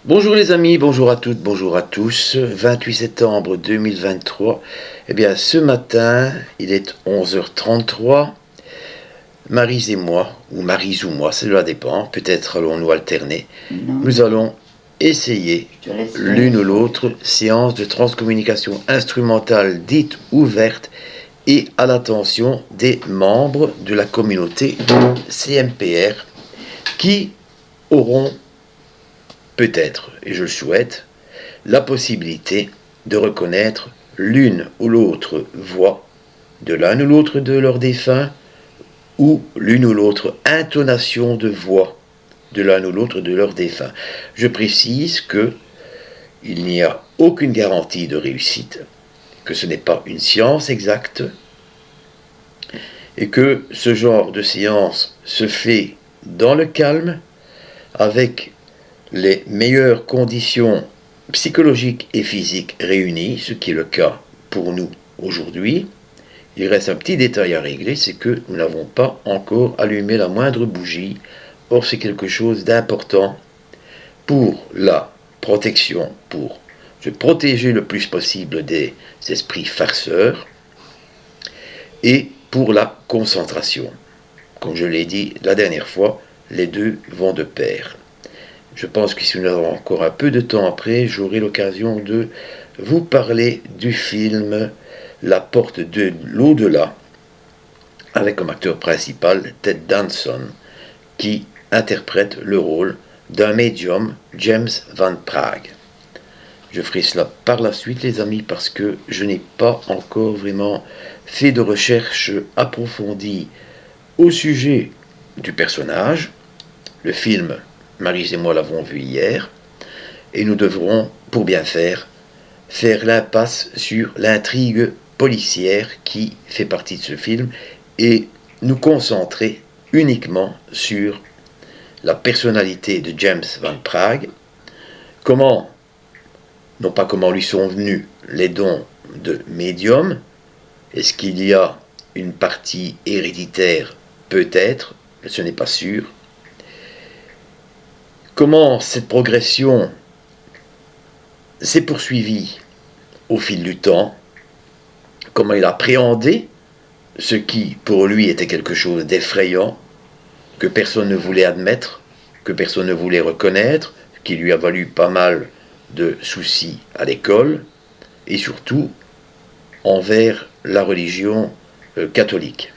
Bonjour les amis, bonjour à toutes, bonjour à tous. 28 septembre 2023. Eh bien, ce matin, il est 11h33. Maryse et moi, ou Maryse ou moi, cela dépend, peut-être allons-nous alterner. Non, Nous allons essayer je te laisse l'une faire. ou l'autre séance de transcommunication instrumentale dite ouverte et à l'attention des membres de la communauté CMPR qui auront peut-être, et je le souhaite, la possibilité de reconnaître l'une ou l'autre voix de l'un ou l'autre de leurs défunts ou l'une ou l'autre intonation de voix de l'un ou l'autre de leurs défunts. Je précise que il n'y a aucune garantie de réussite, que ce n'est pas une science exacte et que ce genre de séance se fait dans le calme avec les meilleures conditions psychologiques et physiques réunies, ce qui est le cas pour nous aujourd'hui. Il reste un petit détail à régler, c'est que nous n'avons pas encore allumé la moindre bougie. Or, c'est quelque chose d'important pour la protection, pour se protéger le plus possible des esprits farceurs et pour la concentration. Comme je l'ai dit la dernière fois, les deux vont de pair. Je pense que si nous avons encore un peu de temps après, j'aurai l'occasion de vous parler du film La porte de l'au-delà, avec comme acteur principal Ted Danson, qui interprète le rôle d'un médium, James Van Praagh. Je ferai cela par la suite, les amis, parce que je n'ai pas encore vraiment fait de recherche approfondie au sujet du personnage. Le film, Maryse et moi l'avons vu hier, et nous devrons, pour bien faire l'impasse sur l'intrigue policière qui fait partie de ce film et nous concentrer uniquement sur la personnalité de James Van Praagh, comment, non pas comment lui sont venus les dons de médium, est-ce qu'il y a une partie héréditaire? Peut-être, ce n'est pas sûr. Comment cette progression s'est poursuivie au fil du temps, comment il a appréhendé ce qui pour lui était quelque chose d'effrayant, que personne ne voulait admettre, que personne ne voulait reconnaître, qui lui a valu pas mal de soucis à l'école, et surtout envers la religion catholique.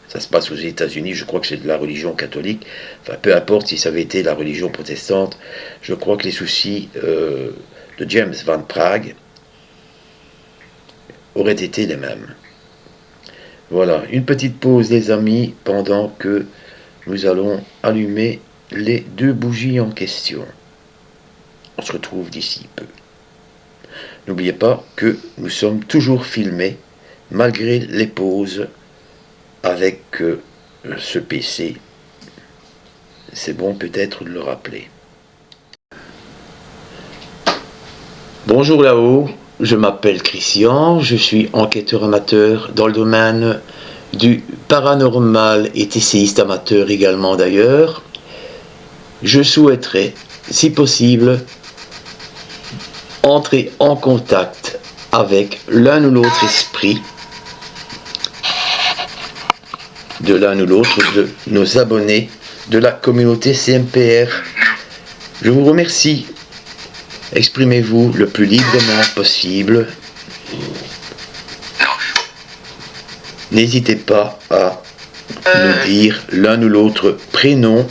Ça se passe aux États-Unis, je crois que c'est de la religion catholique, enfin peu importe si ça avait été la religion protestante, je crois que les soucis de James Van Praagh auraient été les mêmes. Voilà, une petite pause les amis, pendant que nous allons allumer les deux bougies en question. On se retrouve d'ici peu. N'oubliez pas que nous sommes toujours filmés, malgré les pauses, avec ce PC. C'est bon peut-être de le rappeler. Bonjour là-haut, je m'appelle Christian, je suis enquêteur amateur dans le domaine du paranormal et essayiste amateur également d'ailleurs. Je souhaiterais, si possible, entrer en contact avec l'un ou l'autre esprit de l'un ou l'autre de nos abonnés de la communauté CMPR. Je vous remercie. Exprimez-vous le plus librement possible. N'hésitez pas à nous dire l'un ou l'autre prénom,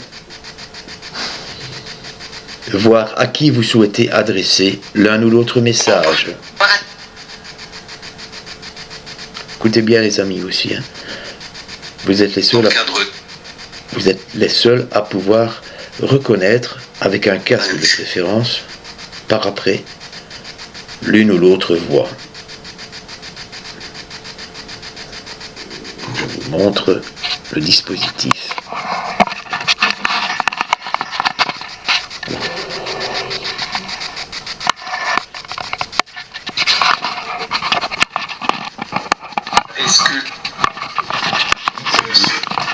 voir à qui vous souhaitez adresser l'un ou l'autre message. Écoutez bien les amis aussi. Hein. Vous êtes les seuls à pouvoir reconnaître, avec un casque de préférence, par après, l'une ou l'autre voix. Je vous montre le dispositif.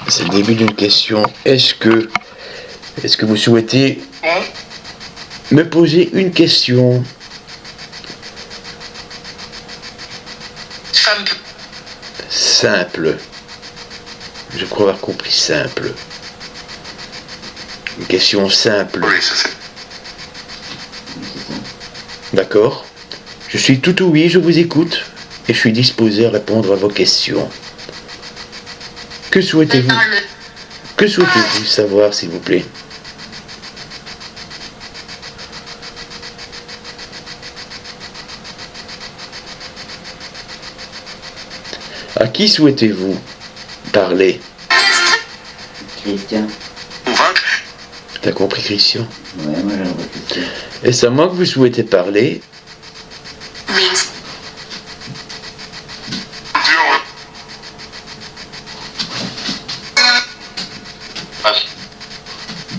C'est le début d'une question. Est-ce que vous souhaitez me poser une question. Simple. Je crois avoir compris simple. Une question simple. Oui, ça c'est. D'accord. Je suis tout oui, je vous écoute et je suis disposé à répondre à vos questions. Que souhaitez-vous savoir, s'il vous plaît? À qui souhaitez-vous parler? Christian. Convaincre. T'as compris, Christian? Ouais, moi j'en vois Christian. Est-ce à moi que vous souhaitez parler?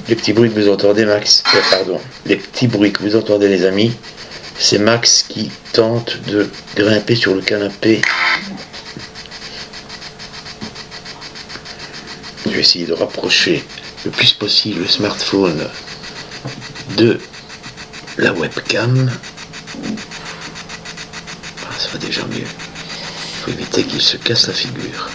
Les petits bruits que vous entendez, Max, pardon, les petits bruits que vous entendez, les amis, c'est Max qui tente de grimper sur le canapé. Je vais essayer de rapprocher le plus possible le smartphone de la webcam. Ah, ça va déjà mieux. Il faut éviter qu'il se casse la figure.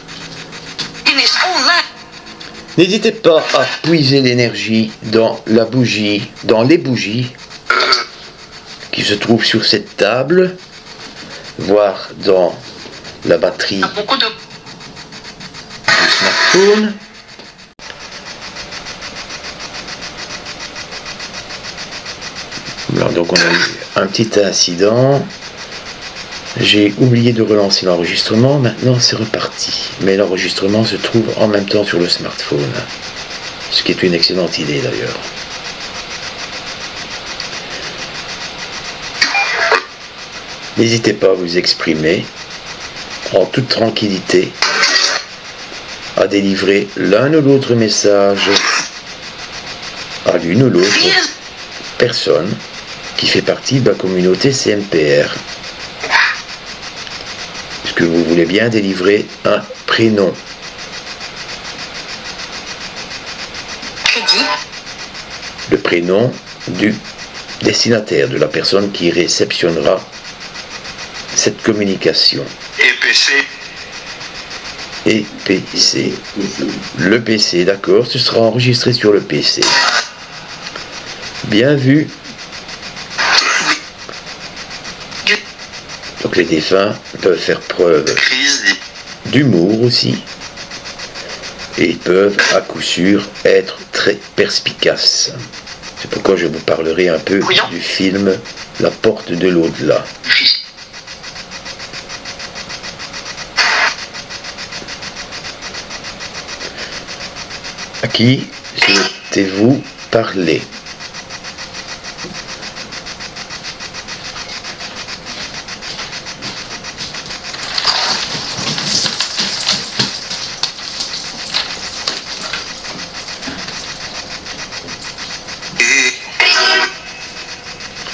N'hésitez pas à puiser l'énergie dans la bougie, dans les bougies qui se trouvent sur cette table, voire dans la batterie du smartphone. Alors, donc on a eu un petit incident. J'ai oublié de relancer l'enregistrement, maintenant c'est reparti. Mais l'enregistrement se trouve en même temps sur le smartphone. Ce qui est une excellente idée d'ailleurs. N'hésitez pas à vous exprimer en toute tranquillité, à délivrer l'un ou l'autre message à l'une ou l'autre personne qui fait partie de la communauté CMPR. Est-ce que vous voulez bien délivrer un prénom? Le prénom du destinataire, de la personne qui réceptionnera cette communication. EPC. Le PC, d'accord, ce sera enregistré sur le PC. Bien vu. Donc les défunts peuvent faire preuve d'humour aussi. Et ils peuvent à coup sûr être très perspicaces. C'est pourquoi je vous parlerai un peu du film La Porte de l'au-delà. À qui souhaitez-vous parler?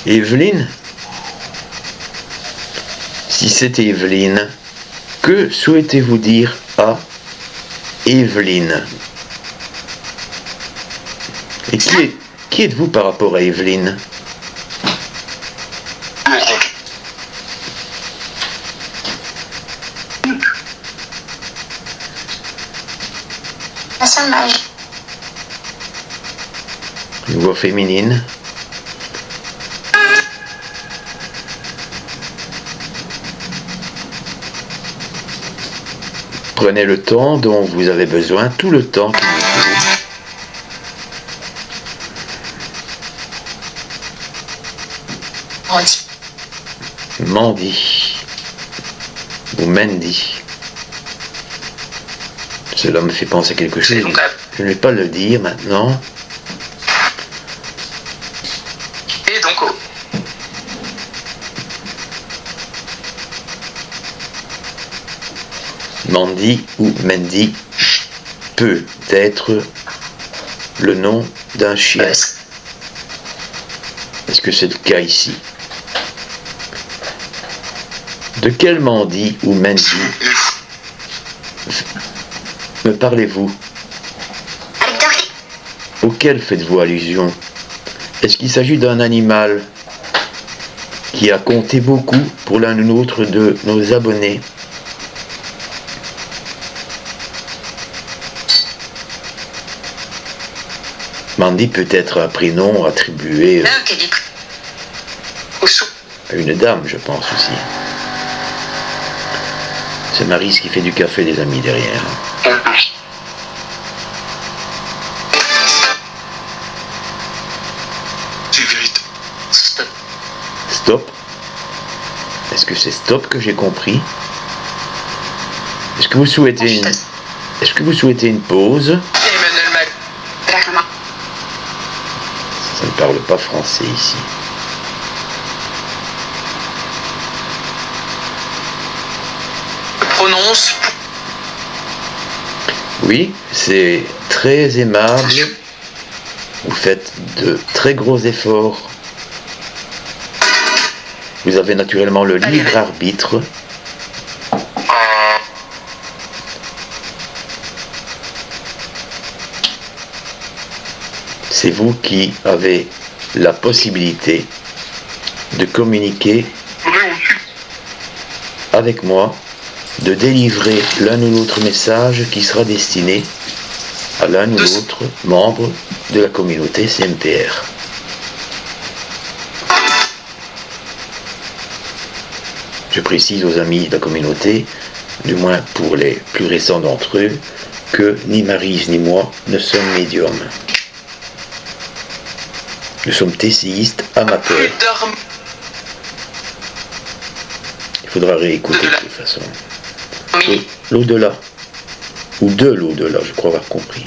Evelyne? Si c'est Evelyne, que souhaitez-vous dire à Evelyne? Et qui êtes-vous par rapport à Evelyne? Une voix féminine. Prenez le temps dont vous avez besoin, tout le temps qu'il vous faut. Mandy ou Mandy. Cela me fait penser à quelque chose. Je ne vais pas le dire maintenant. Et donc, Mandy ou Mandy peut être le nom d'un chien. Est-ce que c'est le cas ici? De quel Mandy ou Mandy me parlez-vous? Auquel faites-vous allusion? Est-ce qu'il s'agit d'un animal qui a compté beaucoup pour l'un ou l'autre de nos abonnés? Mandy peut être un prénom attribué à une dame, je pense aussi. C'est Maryse qui fait du café, les amis, derrière. Stop. Est-ce que c'est stop que j'ai compris? Est-ce que vous souhaitez une pause? Ça ne parle pas français ici. Prononce. Oui, c'est très aimable. Vous faites de très gros efforts. Vous avez naturellement le libre arbitre. C'est vous qui avez la possibilité de communiquer avec moi, de délivrer l'un ou l'autre message qui sera destiné à l'un ou l'autre membre de la communauté CMPR. Je précise aux amis de la communauté, du moins pour les plus récents d'entre eux, que ni Maryse ni moi ne sommes médiums. Nous sommes TCistes amateurs. Il faudra réécouter de toute façon. L'au-delà. Ou de l'au-delà, je crois avoir compris.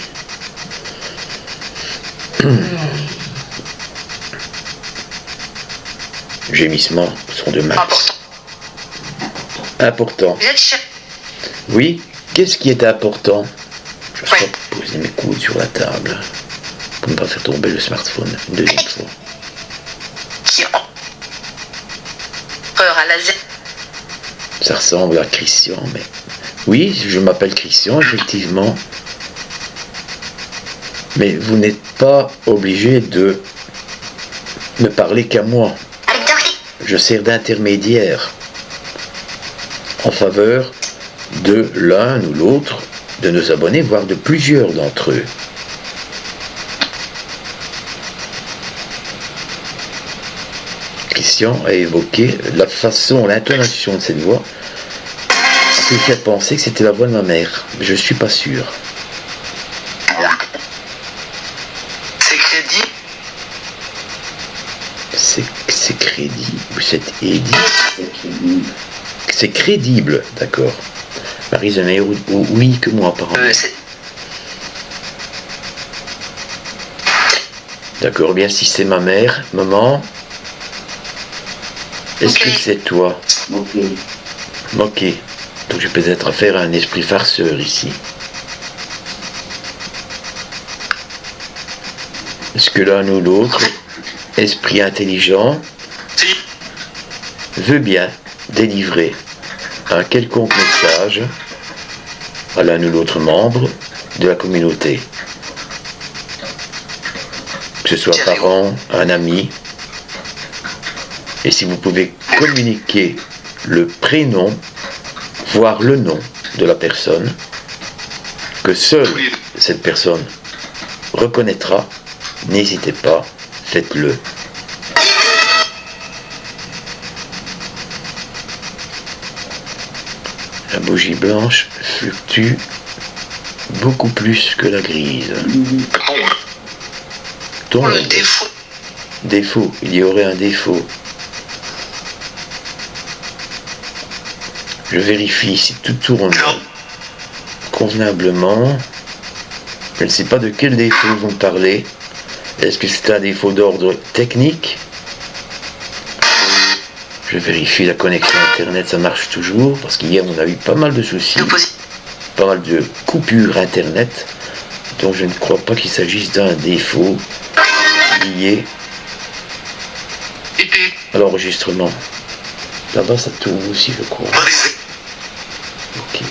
Gémissements sont de max. Important. Oui, qu'est-ce qui est important? Je vais poser mes coudes sur la table pour ne pas faire tomber le smartphone une deuxième fois. Ça ressemble à Christian, mais... Oui, je m'appelle Christian, effectivement. Mais vous n'êtes pas obligé de ne parler qu'à moi. Je sers d'intermédiaire en faveur de l'un ou l'autre de nos abonnés, voire de plusieurs d'entre eux. Christian a évoqué la façon, l'intonation de cette voix a pu faire penser que c'était la voix de ma mère. Je suis pas sûr. C'est crédible. C'est crédible. C'est crédible. C'est crédible, d'accord. Maryse a meilleur oui que moi, apparemment. D'accord, bien si c'est ma mère, maman. Est-ce que c'est toi? Ok. Donc j'ai peut-être affaire à un esprit farceur ici. Est-ce que l'un ou l'autre, esprit intelligent, veut bien délivrer un quelconque message à l'un ou l'autre membre de la communauté? Que ce soit un parent, un ami. Et si vous pouvez communiquer le prénom, voire le nom de la personne, que seule cette personne reconnaîtra, n'hésitez pas, faites-le. La bougie blanche fluctue beaucoup plus que la grise. Tombe. Défaut, il y aurait un défaut. Je vérifie si tout tourne convenablement. Je ne sais pas de quel défaut vous me parlez. Est-ce que c'est un défaut d'ordre technique? Je vérifie la connexion internet, ça marche toujours, parce qu'hier on a eu pas mal de soucis, pas mal de coupures internet, donc je ne crois pas qu'il s'agisse d'un défaut lié à l'enregistrement. Là-bas ça tourne aussi, je crois. Ok.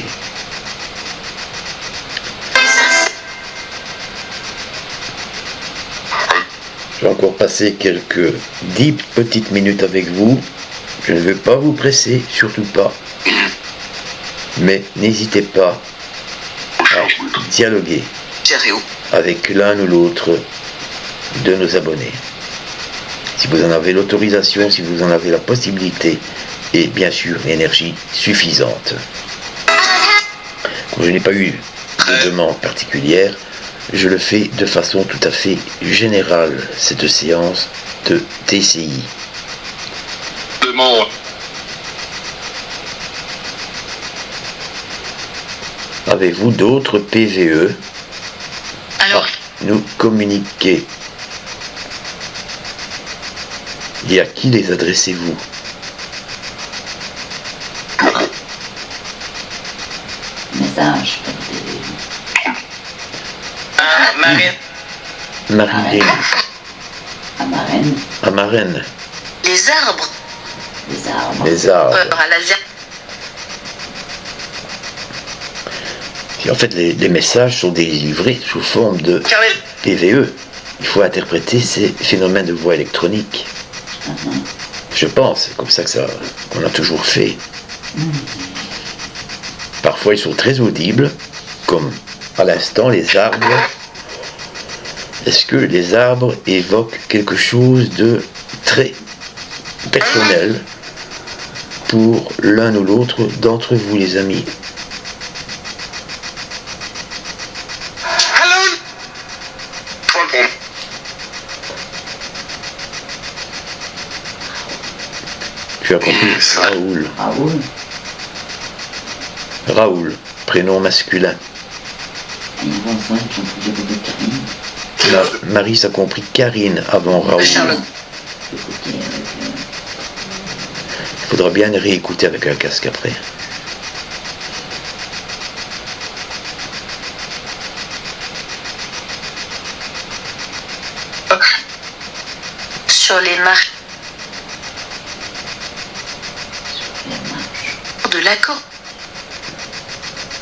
Je vais encore passer quelques 10 petites minutes avec vous. Je ne veux pas vous presser, surtout pas. Mais n'hésitez pas à dialoguer avec l'un ou l'autre de nos abonnés. Si vous en avez l'autorisation, si vous en avez la possibilité et bien sûr l'énergie suffisante. Comme je n'ai pas eu de demande particulière, je le fais de façon tout à fait générale, cette séance de TCI. Avez-vous d'autres PVE Alors, nous communiquer? Et à qui les adressez-vous? Message. Marie-Lé, À Marraine. à Marraine, les arbres Les arbres. les arbres. à laser. Et en fait, les messages sont délivrés sous forme de PVE. Il faut interpréter ces phénomènes de voix électronique. Je pense, c'est comme ça que qu'on a toujours fait. Parfois, ils sont très audibles, comme à l'instant les arbres. Est-ce que les arbres évoquent quelque chose de très personnel pour l'un ou l'autre d'entre vous, les amis? Tu as compris? Raoul. Raoul. Raoul, prénom masculin. Et avant ça, j'ai entendu beaucoup de Karine. Marie a compris Karine avant Raoul. Charlotte. Écoutez avec. Il faudra bien réécouter avec un casque après. Sur les marches les marches. de l'accord.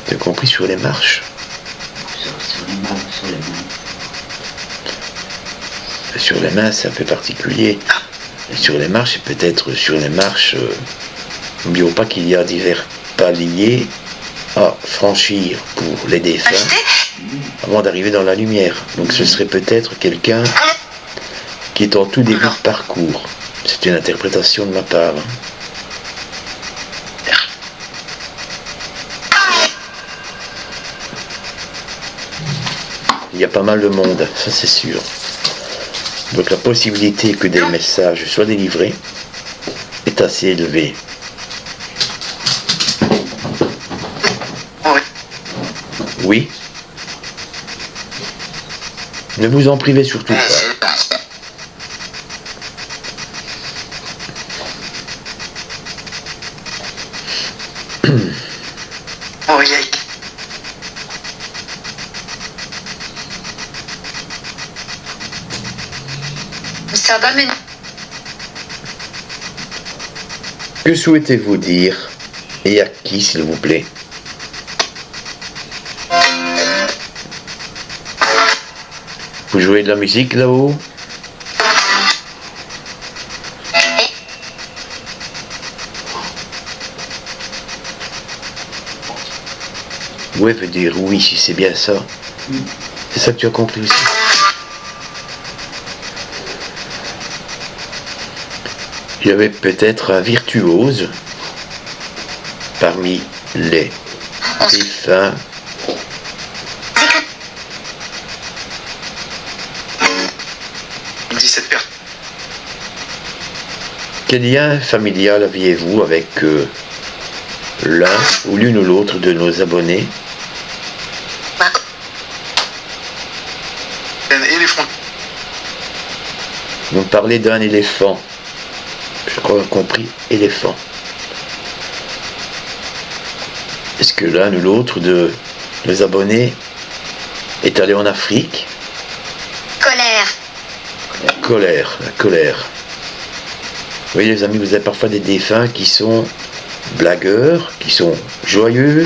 Tu as compris sur les marches? Sur les marches, sur les mains. Sur les mains, c'est un peu particulier. Et sur les marches, et peut-être sur les marches, n'oublions pas qu'il y a divers paliers à franchir pour les défunts Acheter avant d'arriver dans la lumière. Donc ce serait peut-être quelqu'un qui est en tout début de parcours. C'est une interprétation de ma part. Il y a pas mal de monde, ça c'est sûr. Donc la possibilité que des messages soient délivrés est assez élevée. Oui. Oui. Ne vous en privez surtout pas. Oh, yeah. Amsterdam est... Que souhaitez-vous dire et à qui, s'il vous plaît? Vous jouez de la musique là-haut? Ouais veut dire oui, si c'est bien ça. C'est ça que tu as compris aussi. Il y avait peut-être un virtuose parmi les défunts. Quel lien familial aviez-vous avec l'un ou l'une ou l'autre de nos abonnés? Vous me parlez d'un éléphant. Je crois compris, éléphant. Est-ce que l'un ou l'autre de nos abonnés est allé en Afrique? Colère. La colère. Vous voyez les amis, vous avez parfois des défunts qui sont blagueurs, qui sont joyeux,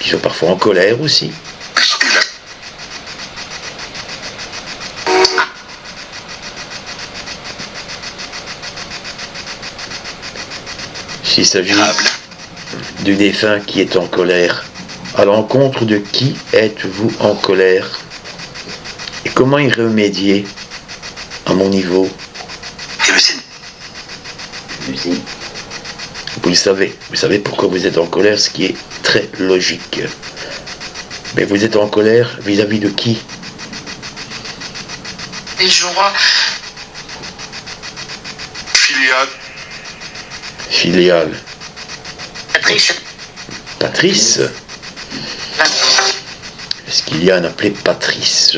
qui sont parfois en colère aussi. S'il s'agit du défunt qui est en colère, à l'encontre de qui êtes-vous en colère? Et comment y remédier à mon niveau? Et le signe. Je sais. Vous le savez. Vous savez pourquoi vous êtes en colère, ce qui est très logique. Mais vous êtes en colère vis-à-vis de qui? Et joie. Filiale. Filiale. Patrice. Patrice? Est-ce qu'il y a un appelé Patrice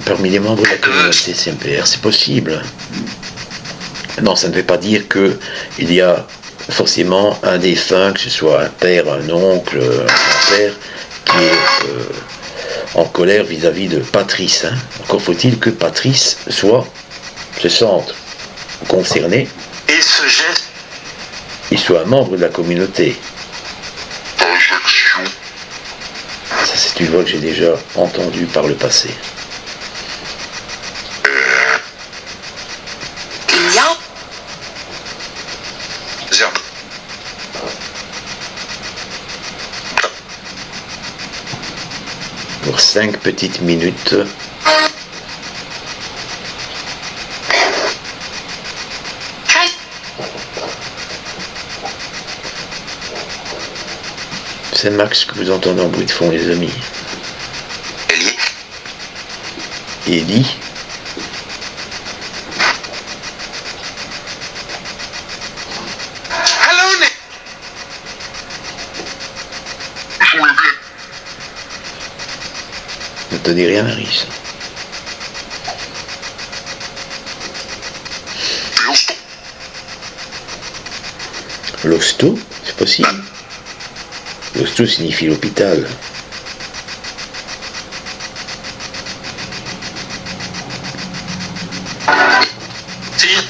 parmi les membres de la communauté CMPR? C'est possible. Non, ça ne veut pas dire qu'il y a forcément un défunt, que ce soit un père, un oncle, un grand-père, qui est en colère vis-à-vis de Patrice. Hein. Encore faut-il que Patrice se sente concerné Et ce geste. et soit un membre de la communauté. Injection. Ça, c'est une voix que j'ai déjà entendue par le passé. Il y a. Zerbe. Pour 5 petites minutes, c'est Max que vous entendez en bruit de fond, les amis. Elie. Ellie, Hello, Nick. Sur le bled. ne tenez rien à risque. L'hosto. L'hosto, c'est possible. L'hosto signifie l'hôpital. Tire.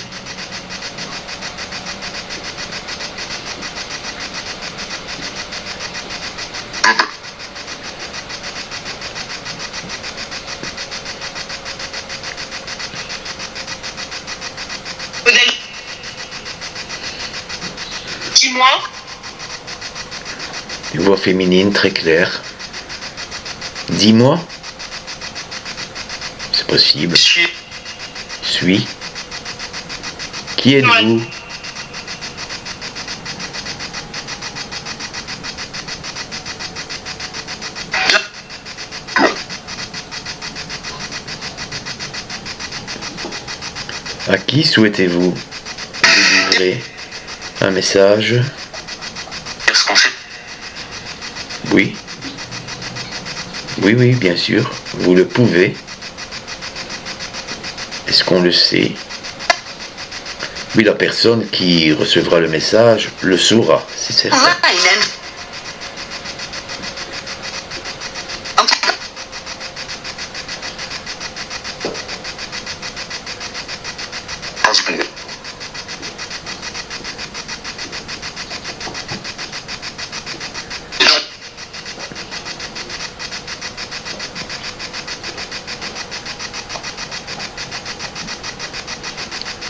Dis-moi. Une voix féminine très claire. Dis-moi. C'est possible. Suis. Qui êtes-vous? À qui souhaitez-vous délivrer un message? Est-ce qu'on sait? Oui. Oui, oui, bien sûr. Vous le pouvez. Est-ce qu'on le sait? Oui, la personne qui recevra le message le saura, c'est certain. Einen. Pas seconde.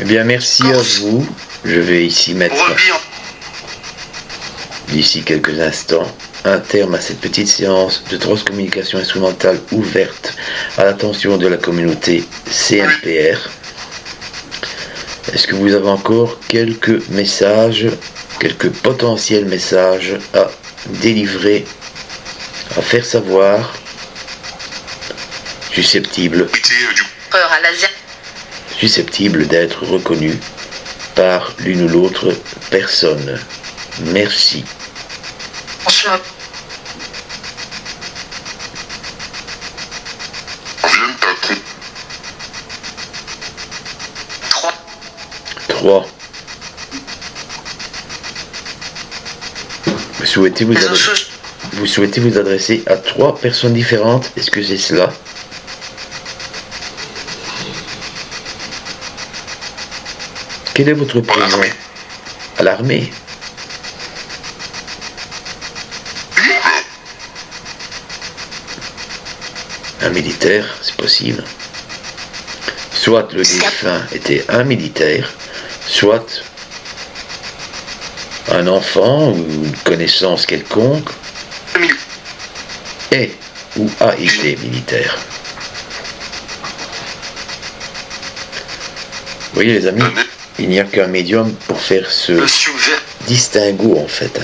Eh bien, merci à vous. Je vais ici mettre, Rebille en. d'ici quelques instants, un terme à cette petite séance de transcommunication instrumentale ouverte à l'attention de la communauté CMPR. Est-ce que vous avez encore quelques messages, quelques potentiels messages à délivrer, à faire savoir, susceptibles Peur à laser. d'être reconnus par l'une ou l'autre personne? Merci. Bonsoir. Vienne ta con. 3. 3. Vous souhaitez vous adresser à 3 personnes différentes? Est-ce que c'est cela? Quel est votre prénom? À l'armée. Un militaire, c'est possible. Soit le défunt était un militaire, soit un enfant ou une connaissance quelconque est ou a été militaire. Vous voyez les amis, il n'y a qu'un médium pour faire ce Monsieur Vert. distinguo en fait.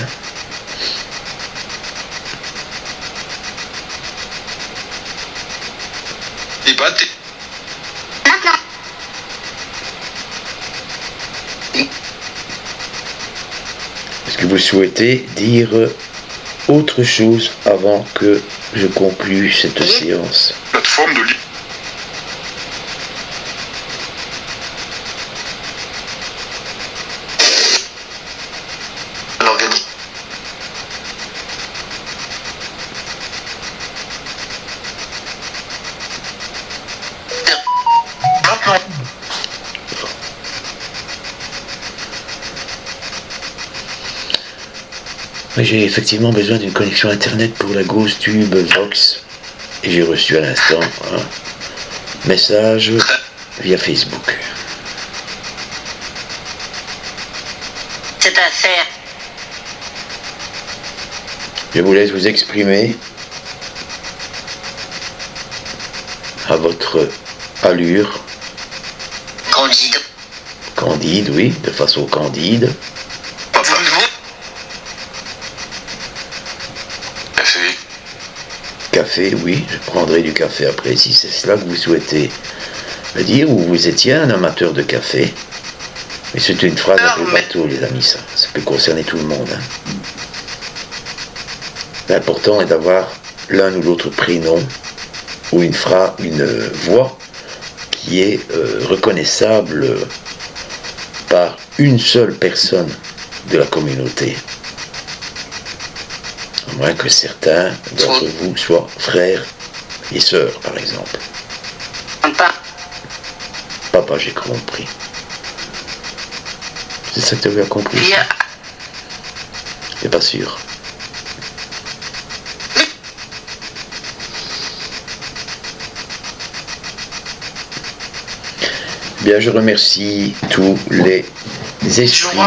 Et battez. Maintenant. Est-ce que vous souhaitez dire autre chose avant que je conclue cette séance? Plateforme de lit. L'organique. Maintenant. J'ai effectivement besoin d'une connexion internet pour la Ghost Tube Vox et j'ai reçu à l'instant un message via Facebook. C'est à faire. Je vous laisse vous exprimer à votre allure Candide. candide, oui, de façon candide. Pas voulez-vous? Café. Café, oui, je prendrai du café après, si c'est cela que vous souhaitez me dire, ou vous étiez un amateur de café. Mais c'est une phrase un peu bateau, les amis, ça peut concerner tout le monde. Hein. L'important est d'avoir l'un ou l'autre prénom, ou une voix qui est reconnaissable par une seule personne de la communauté. À moins que certains d'entre vous soient frères et sœurs, par exemple. Papa. Papa, j'ai compris. C'est ça que tu avais compris? Bien. T'es pas sûr? Bien, je remercie tous les esprits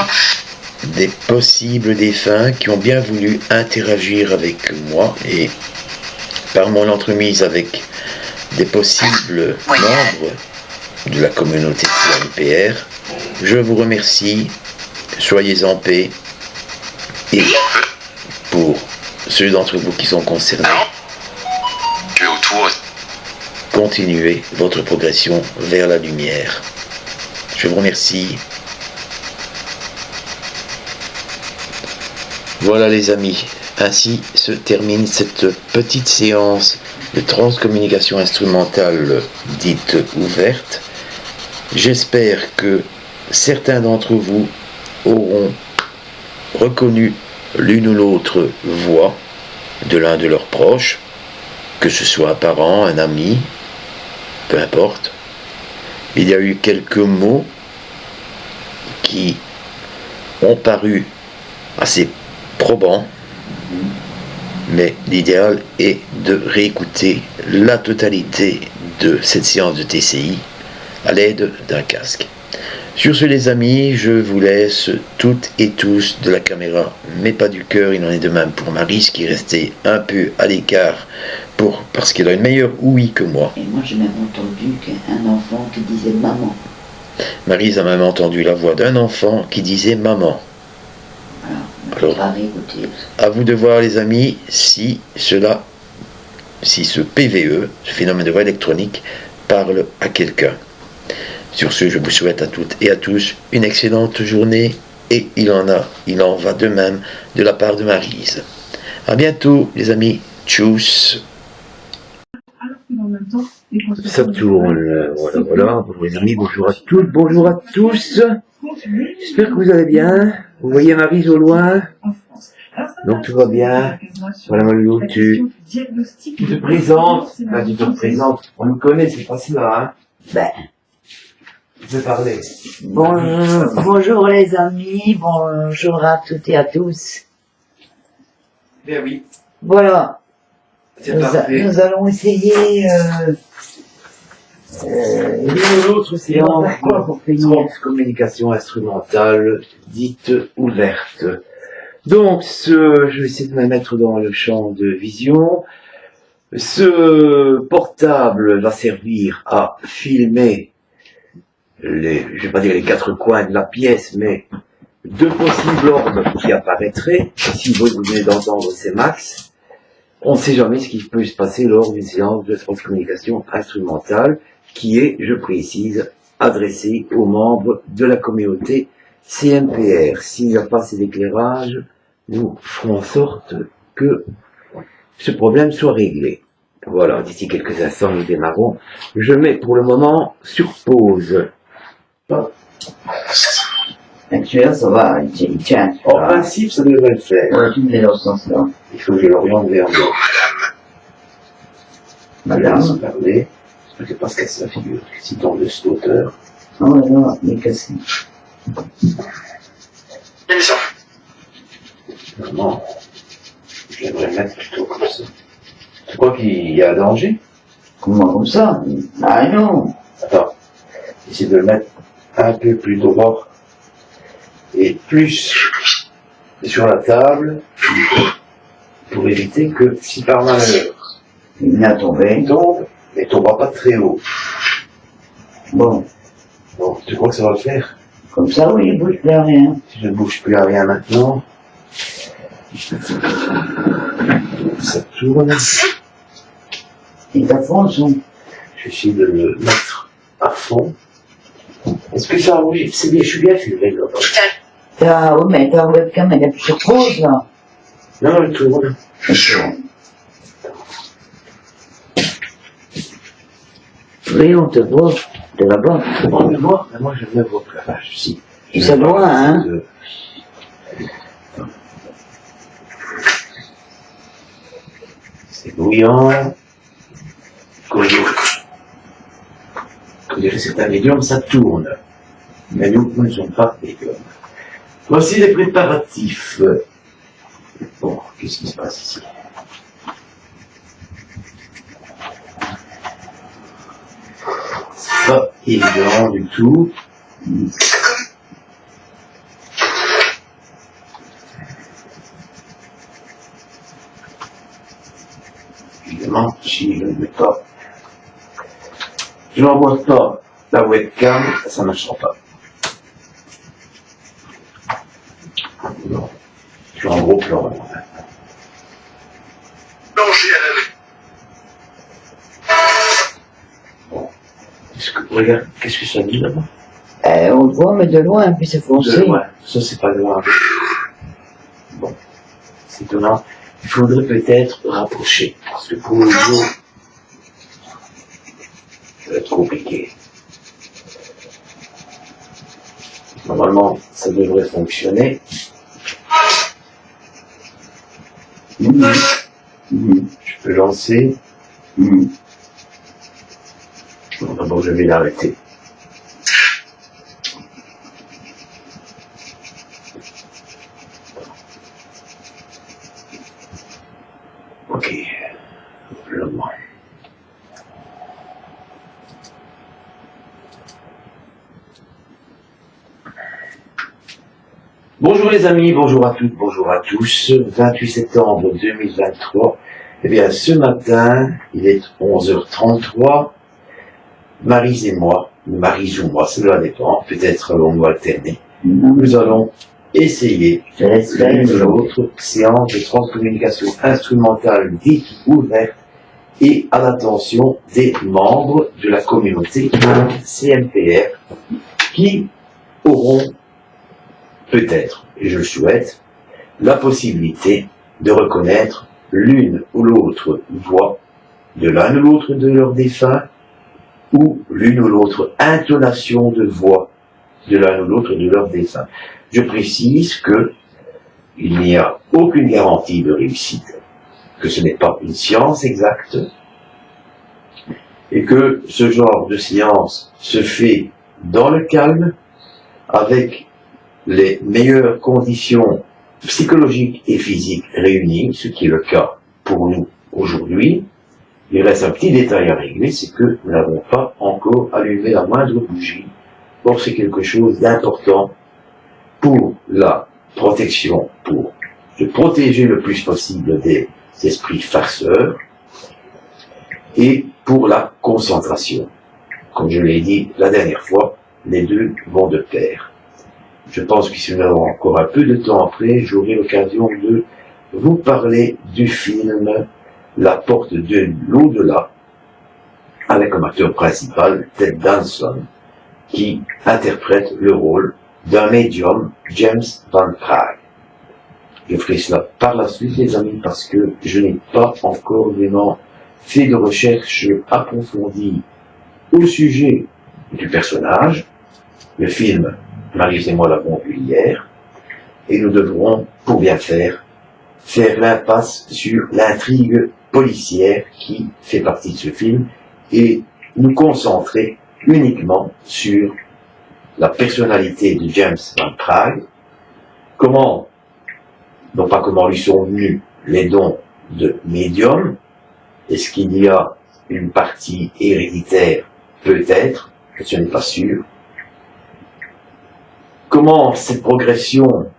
des possibles défunts qui ont bien voulu interagir avec moi et par mon entremise avec des possibles membres de la communauté CMPR. Je vous remercie, soyez en paix et pour ceux d'entre vous qui sont concernés, Tu es autour. continuez votre progression vers la lumière. Je vous remercie. Voilà les amis, ainsi se termine cette petite séance de transcommunication instrumentale dite ouverte. J'espère que certains d'entre vous auront reconnu l'une ou l'autre voix de l'un de leurs proches, que ce soit un parent, un ami, peu importe. Il y a eu quelques mots qui ont paru assez probants, mais l'idéal est de réécouter la totalité de cette séance de TCI à l'aide d'un casque. Sur ce les amis, je vous laisse toutes et tous de la caméra, mais pas du cœur. Il en est de même pour Maryse qui est restée un peu à l'écart parce qu'elle a une meilleure ouïe que moi. Et moi j'ai même entendu qu'un enfant qui disait maman. Maryse a même entendu la voix d'un enfant qui disait maman. Alors, pas réécouter. À vous de voir les amis si ce PVE, ce phénomène de voix électronique, parle à quelqu'un. Sur ce, je vous souhaite à toutes et à tous une excellente journée et il en va de même de la part de Maryse. À bientôt les amis, tchuss. Ça tourne, voilà, bonjour les amis, bonjour à toutes, bonjour à tous. J'espère que vous allez bien. Vous voyez Maryse au loin, donc tout va bien. Voilà Malou, tu te présentes, là tu te représentes, on me connaît, c'est facile hein. Ben, Je vais parler. bonjour les amis, bonjour à toutes et à tous. Ben oui, Voilà, c'est parfait. nous allons essayer Une autre séance Pourquoi pour finir? transcommunication instrumentale dite ouverte. Donc, je vais essayer de me mettre dans le champ de vision. Ce portable va servir à filmer je vais pas dire les quatre coins de la pièce, mais deux possibles orbes qui apparaîtraient. Si vous venez d'entendre, c'est max. On ne sait jamais ce qui peut se passer lors d'une séance de transcommunication instrumentale qui est, je précise, adressée aux membres de la communauté CMPR. S'il n'y a pas assez d'éclairage, nous ferons en sorte que ce problème soit réglé. Voilà, d'ici quelques instants, nous démarrons. Je mets pour le moment sur pause. Actuellement, ça va, il tient. En principe, ça devrait le faire. Ouais, tu me mets dans ce sens-là. Il faut que je l'oriente vers moi. Madame. Je vais parler. Je ne sais pas se casser la figure. S'il tombe de cette hauteur. Oh non, il est cassé. Émission. Vraiment, je devrais mettre plutôt comme ça. Tu crois qu'il y a danger? Comment, comme ça? Ah non. Attends. Essaye de le mettre un peu plus droit et plus sur la table pour éviter que si par malheur Il vient tomber. il tombe, mais il ne tombera pas très haut. Bon, Bon, tu crois que ça va le faire? comme ça, oui, il bouge plus à rien. Si je ne bouge plus à rien maintenant, ça tourne. Il t'affonce, son. Je vais essayer de le mettre à fond. Est-ce que ça a bougé? C'est bien, je suis bien filmé là. Oui, mais ta webcam, elle est plus sur pause, là. Non, elle tourne. Oui, on te voit de là-bas. On me voit, mais moi je me vois plus. Enfin, si. C'est loin, hein. C'est bouillant. Comme dirait certains médiums, ça tourne. Mais nous ne sommes pas médiums. Voici les préparatifs. Bon, qu'est-ce qui se passe ici? C'est pas évident du tout. Évidemment, si je ne mets pas, je n'envoie pas la webcam, ça ne marchera pas. Non. Je suis en gros plan. Plongé à la Bon. Regarde, qu'est-ce que ça dit là-bas? On le voit, mais de loin, puis c'est foncé. De loin. Ça, c'est pas loin. Bon. C'est étonnant. Il faudrait peut-être rapprocher. Parce que pour le jour, ça va être compliqué. Normalement, ça devrait fonctionner. Je peux lancer. Bon, d'abord, je vais l'arrêter. Ok. Je le vois. Bonjour les amis, bonjour à toutes, bonjour à tous. 28 septembre 2023. Eh bien, ce matin, il est 11h33. Maryse et moi, Maryse ou moi, cela dépend, peut-être on doit alterner. Non, Nous allons essayer je laisse faire. l'une de l'autre séance de transcommunication instrumentale dite ouverte et à l'attention des membres de la communauté CMPR qui auront peut-être, et je le souhaite, la possibilité de reconnaître l'une ou l'autre voix de l'un ou l'autre de leurs défunts ou l'une ou l'autre intonation de voix de l'un ou l'autre de leurs défunts. Je précise que il n'y a aucune garantie de réussite, que ce n'est pas une science exacte, et que ce genre de science se fait dans le calme, avec les meilleures conditions psychologiques et physiques réunies, ce qui est le cas pour nous aujourd'hui, Il reste un petit détail à régler, c'est que nous n'avons pas encore allumé la moindre bougie. Or, c'est quelque chose d'important pour la protection, pour se protéger le plus possible des esprits farceurs et pour la concentration. Comme je l'ai dit la dernière fois, les deux vont de pair. Je pense que si nous avons encore un peu de temps après, j'aurai l'occasion de vous parler du film La Porte de l'au-delà, avec comme acteur principal Ted Danson, qui interprète le rôle d'un médium, James Van Praagh. Je ferai cela par la suite, les amis, parce que je n'ai pas encore vraiment fait de recherche approfondie au sujet du personnage. Le film, Maryse et moi l'avons vu hier, et nous devrons, pour bien faire l'impasse sur l'intrigue policière qui fait partie de ce film et nous concentrer uniquement sur la personnalité de James Van Praagh, non pas comment lui sont venus les dons de médium, est-ce qu'il y a une partie héréditaire? Peut-être, je n'en suis pas sûr. Comment cette progression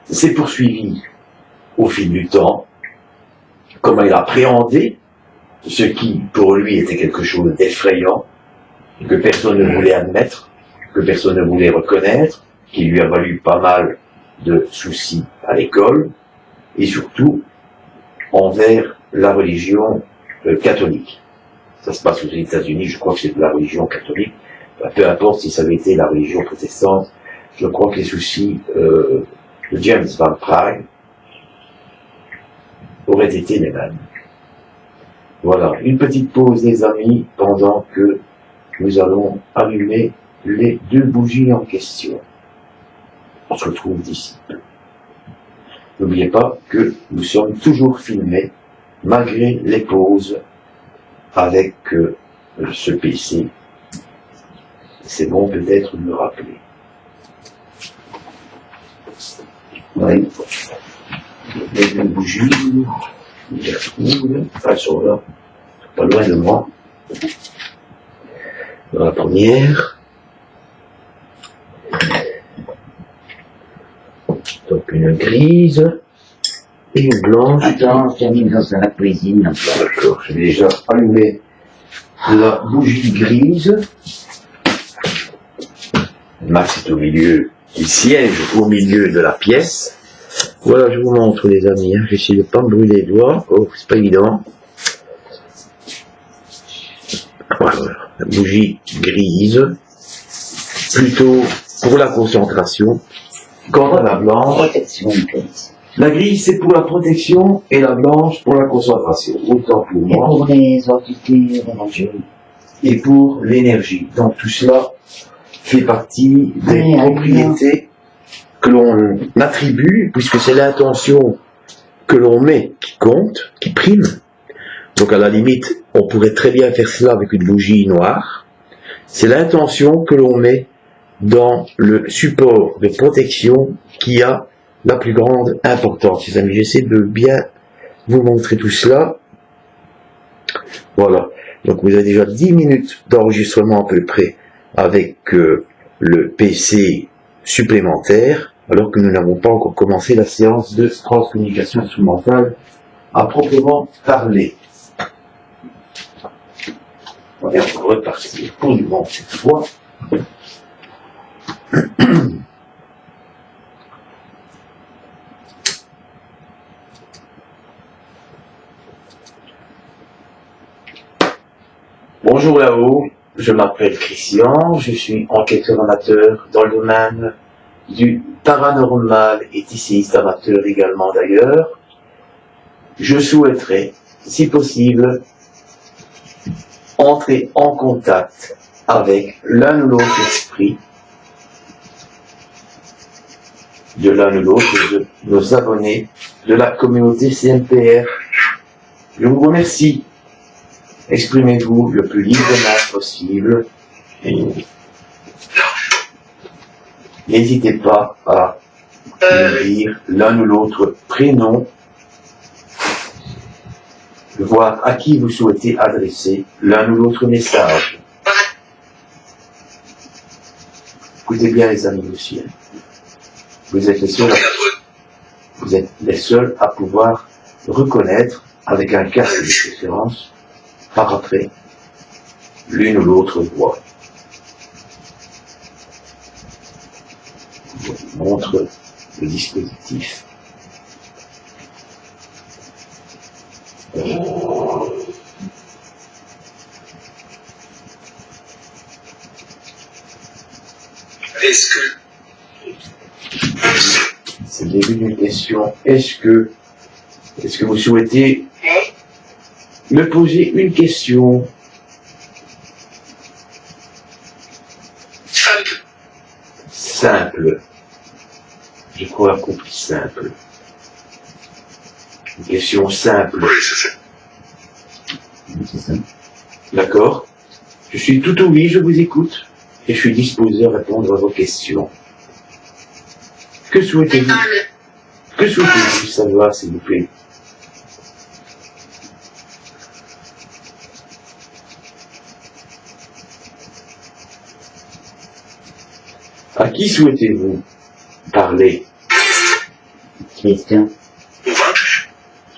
s'est poursuivie au fil du temps, comment il a appréhendé ce qui, pour lui, était quelque chose d'effrayant, que personne ne voulait admettre, que personne ne voulait reconnaître, qui lui a valu pas mal de soucis à l'école, et surtout envers la religion catholique. Ça se passe aux États-Unis, je crois que c'est de la religion catholique, peu importe si ça avait été la religion protestante, je crois que les soucis de James Van Praagh auraient été les mêmes. Voilà, une petite pause les amis, pendant que nous allons allumer les deux bougies en question. On se retrouve d'ici. N'oubliez pas que nous sommes toujours filmés, malgré les pauses, avec ce PC. C'est bon peut-être de me rappeler. Oui. Les deux bougies, je les retrouve. Elles sont là, pas loin de moi. Dans la première. Donc une grise et une blanche. Attends, je termine dans la cuisine. D'accord, j'ai déjà allumé la bougie grise. Max est au milieu, il siège au milieu de la pièce. Voilà, je vous montre les amis, hein. J'essaie de ne pas me brûler les doigts. Oh, c'est pas évident. Voilà, la bougie grise, plutôt pour la concentration. Quant à la blanche, Protection grise. la grise c'est pour la protection et la blanche pour la concentration. Autant pour Et moi. pour les entités religieuses. Et pour l'énergie. Donc tout cela fait partie des Oui, propriétés que l'on attribue, puisque c'est l'intention que l'on met qui compte, qui prime. Donc à la limite, on pourrait très bien faire cela avec une bougie noire. C'est l'intention que l'on met dans le support de protection qui a la plus grande importance. Les amis, j'essaie de bien vous montrer tout cela. Voilà. Donc vous avez déjà 10 minutes d'enregistrement à peu près avec le PC supplémentaire, alors que nous n'avons pas encore commencé la séance de transcommunication instrumentale à proprement parler. On va repartir pour du bon cette fois. Bonjour là-haut, je m'appelle Christian, je suis enquêteur amateur dans le domaine du paranormal et essayiste amateur également d'ailleurs. Je souhaiterais, si possible, entrer en contact avec l'un ou l'autre esprit de l'un ou l'autre de nos abonnés de la communauté CMPR. Je vous remercie. Exprimez-vous le plus librement possible. N'hésitez pas à me dire l'un ou l'autre prénom voir à qui vous souhaitez adresser l'un ou l'autre message. Écoutez bien les amis aussi. Vous êtes les seuls à pouvoir reconnaître avec un casque de préférence par après l'une ou l'autre voix. Je vous montre le dispositif. Est-ce que C'est le début d'une question. Est-ce que vous souhaitez me poser une question? Simple. Je crois compris simple. Une question simple. oui, c'est ça. D'accord? Je suis tout oui, je vous écoute et je suis disposé à répondre à vos questions. Que souhaitez-vous? Que souhaitez-vous savoir, s'il vous plaît? À qui souhaitez-vous parler? Question.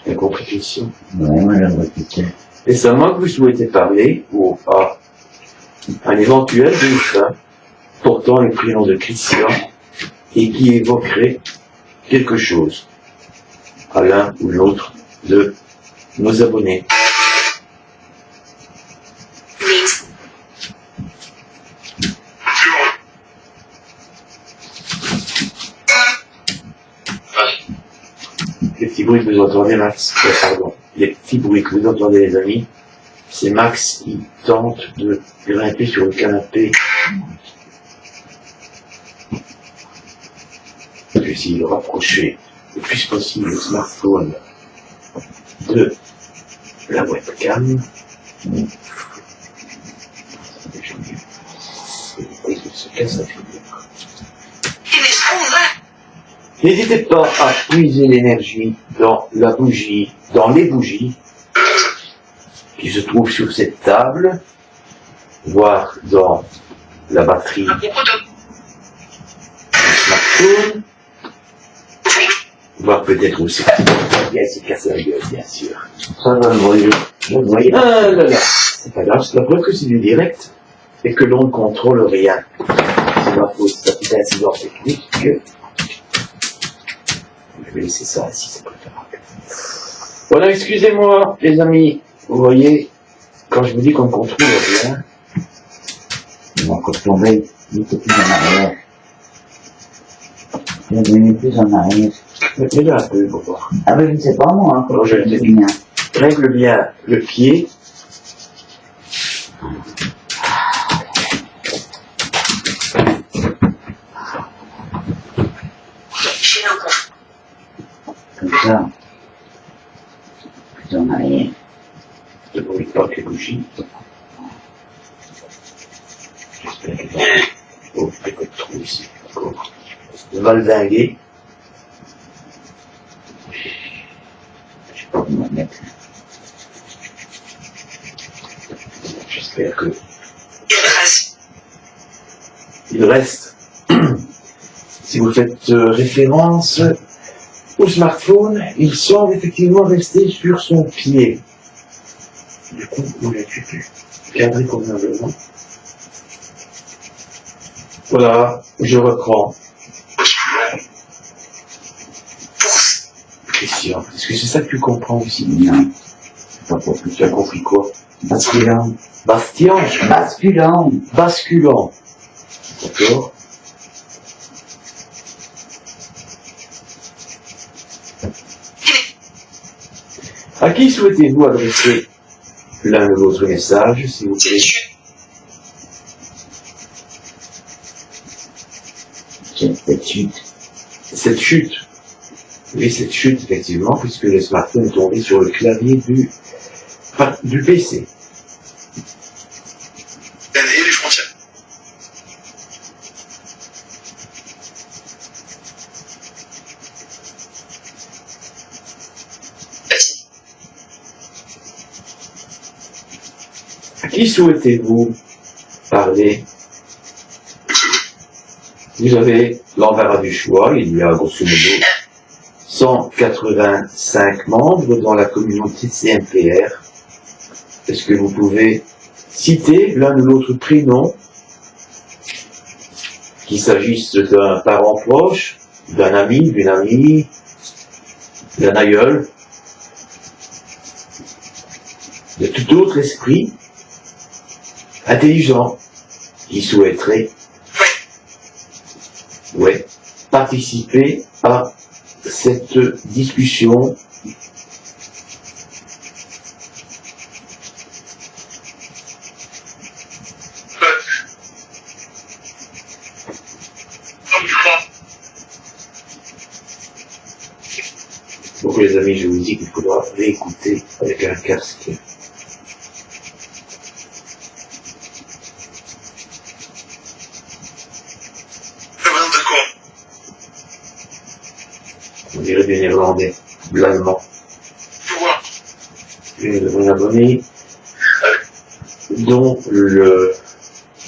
J'ai compris question. Ouais, moi j'aimerais question. Est-ce à moi que vous souhaitez parler ou à un éventuel défunt portant le prénom de Christian et qui évoquerait quelque chose à l'un ou l'autre de nos abonnés? Les petits bruits que vous entendez, Max, pardon, les petits bruits que vous entendez, les amis, c'est Max qui tente de grimper sur le canapé. Je vais essayer de rapprocher le plus possible le smartphone de la webcam. Éviter qu'il se casse la figure. N'hésitez pas à puiser l'énergie dans la bougie, dans les bougies qui se trouvent sur cette table, voire dans la batterie du smartphone, voire peut-être aussi. Elle se casse la gueule, bien sûr. Ça va le voyer. Je le voyais. Ah là là. C'est pas grave, c'est la preuve que c'est du direct et que l'on ne contrôle rien. C'est ma faute, c'est un petit incident technique. Je vais laisser ça ici, c'est préférable. Voilà, excusez-moi, les amis. Vous voyez, quand je vous dis qu'on ne contrôle rien, On va encore tomber un peu plus en arrière. Je vais venir plus en arrière. mettez-le un peu pour voir. Ah ben je ne sais pas moi, hein, comment je le je sais. fais bien. Règle bien le pied. Comme ça. Plus en arrière. Ne brûlez pas que les bougies. J'espère qu'elle va. Oh, je peux trop ici. Encore. Valdinguer. Je sais pas comment mettre. J'espère que. Il reste. Si vous faites référence au smartphone, il semble effectivement rester sur son pied. Du coup, vous l'avez cadré convenablement. Voilà, je reprends. Christian, est-ce que c'est ça que tu comprends aussi? Non. C'est pas pour plus. Tu as compris quoi? Basculant. Bastien, Basculant. basculant. D'accord? À qui souhaitez-vous adresser l'un de votre message, s'il vous plaît? Cette chute. Cette chute. Oui, cette chute, effectivement, puisque le smartphone est tombé sur le clavier du PC. Daniel les frontières. Qui souhaitez-vous parler? Vous avez l'embarras du choix. Il y a grosso modo 185 membres dans la communauté CMPR. Est-ce que vous pouvez citer l'un ou l'autre prénom, qu'il s'agisse d'un parent proche, d'un ami, d'une amie, d'un aïeul, de tout autre esprit intelligent qui souhaiterait participer à cette discussion Donc les amis, je vous dis qu'il faudra réécouter avec un casque. On dirait du néerlandais, de l'allemand. Un abonné dont le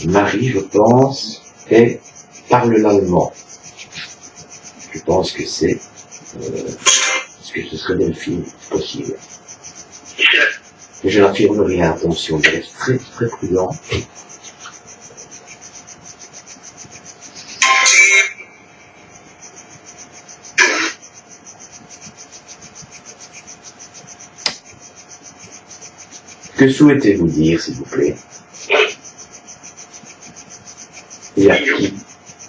mari, je pense, parle l'allemand. Je pense que c'est que ce serait Delphine, possible. Mais je n'affirme rien, attention, je reste très très prudent. Que souhaitez-vous dire, s'il vous plaît? Et à qui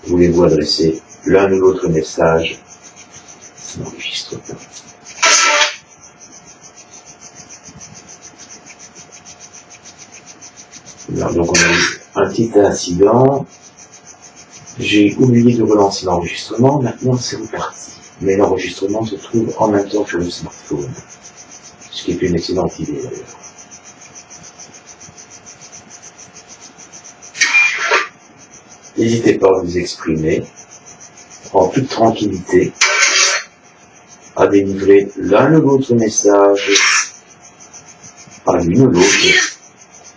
voulez-vous adresser l'un ou l'autre message? Ça n'enregistre pas. Alors, donc on a eu un petit incident. J'ai oublié de relancer l'enregistrement. Maintenant c'est reparti. Mais l'enregistrement se trouve en même temps sur le smartphone. Ce qui est une excellente idée d'ailleurs. N'hésitez pas à vous exprimer en toute tranquillité, à délivrer l'un ou l'autre message à l'une ou l'autre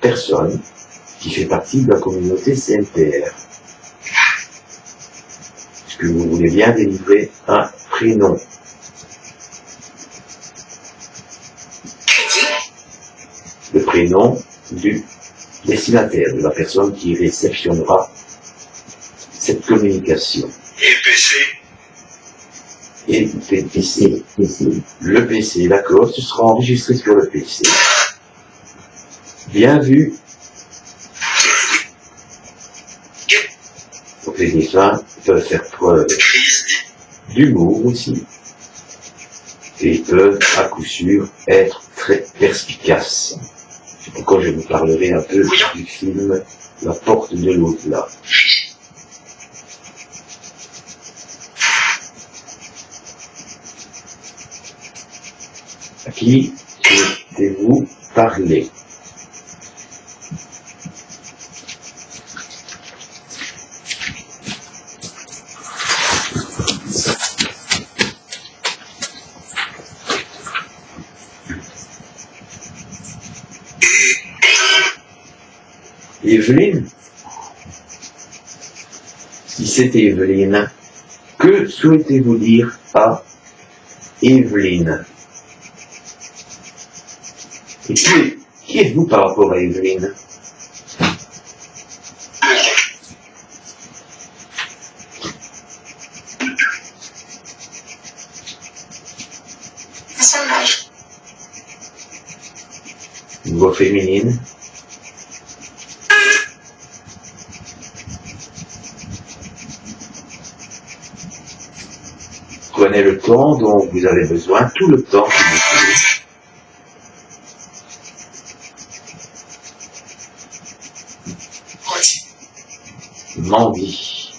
personne qui fait partie de la communauté CMPR. Est-ce que vous voulez bien délivrer un prénom? Le prénom du destinataire, de la personne qui réceptionnera cette communication. Et PC. Le PC, d'accord, ce sera enregistré sur le PC. Bien vu. Donc les défunts peuvent faire preuve d'humour aussi. Et ils peuvent, à coup sûr, être très perspicaces. C'est pourquoi je vous parlerai un peu du film La Porte de l'au-delà. À qui souhaitez-vous parler? Evelyne? Si c'était Evelyne, que souhaitez-vous dire à Evelyne? Et qui êtes-vous par rapport à Evelyne? Une voix féminine. Prenez le temps dont vous avez besoin, tout le temps qu'il vous faut. Mandy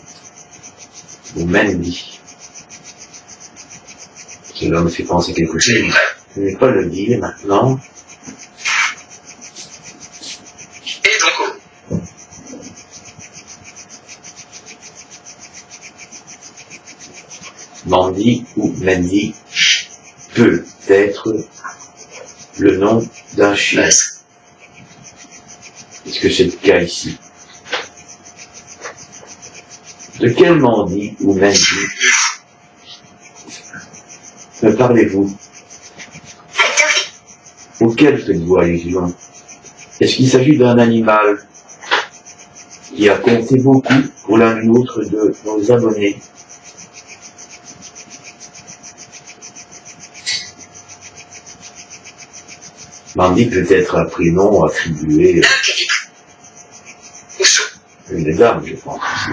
ou Mandy. Cela me fait penser quelque chose. Je ne vais pas le dire maintenant. Mandy ou Mandy peut être le nom d'un chien. Est-ce que c'est le cas ici? De quel mandi ou mendic me parlez-vous? Auquel faites-vous allusion? Est-ce qu'il s'agit d'un animal qui a compté beaucoup pour l'un ou l'autre de nos abonnés? Mandi peut être un prénom attribué à une dame, je pense aussi.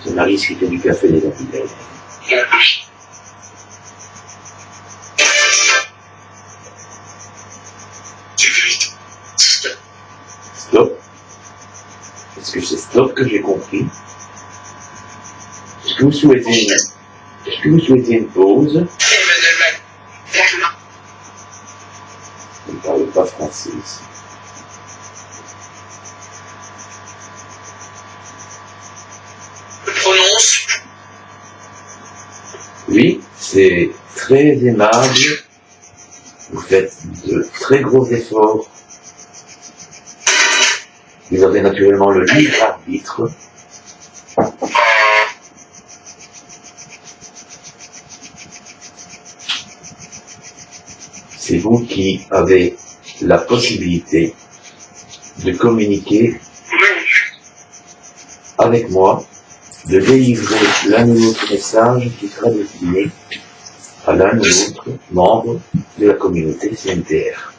C'est Marie qui fait du café des Antilles. Stop. Est-ce que c'est stop que j'ai compris? Est-ce que vous souhaitez une pause? Vous ne parlez pas français ici. Je prononce. Oui, c'est très aimable. Vous faites de très gros efforts. Vous avez naturellement le libre arbitre. C'est vous qui avez la possibilité de communiquer avec moi, de délivrer l'un ou l'autre message qui sera destiné à l'un ou l'autre membre de la communauté CMPR.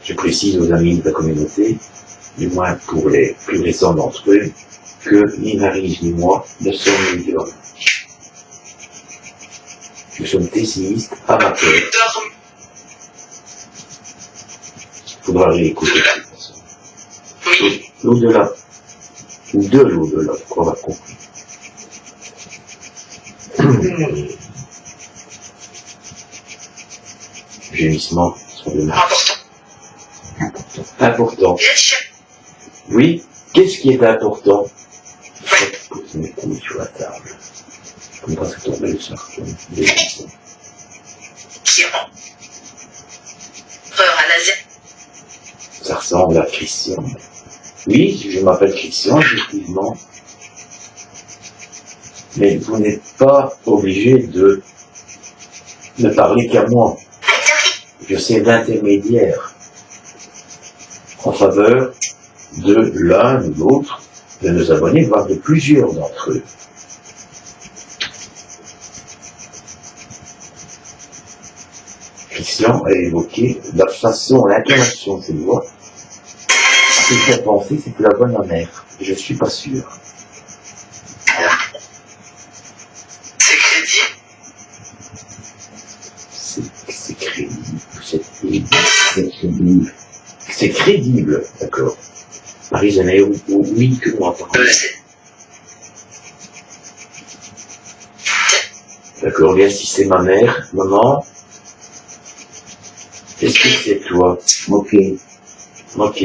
Je précise aux amis de la communauté, du moins pour les plus récents d'entre eux, que ni Marie ni moi ne sommes médiums. Nous sommes tessimistes amateurs. Il faudra réécouter de toute façon. L'au-delà, ou de l'au-delà, qu'on va compris. Gémissements sont de marque. Important. Oui, qu'est-ce qui est important? Je pose mes couilles sur la table. Je ne peux pas faire tomber le smartphone. Ça ressemble à Christian. Oui, je m'appelle Christian, effectivement. Mais vous n'êtes pas obligé de ne parler qu'à moi. Je sers d'intermédiaire en faveur de l'un ou l'autre de nos abonnés, voire de plusieurs d'entre eux. Christian a évoqué la façon, l'intonation de ses voix, qui fait penser que c'est la bonne amère. Je ne suis pas sûr. C'est crédible. C'est crédible. C'est crédible. C'est crédible, d'accord. Marie, j'en ai oui que moi. D'accord, bien si c'est ma mère, maman. Est-ce que c'est toi? Ok. Ok.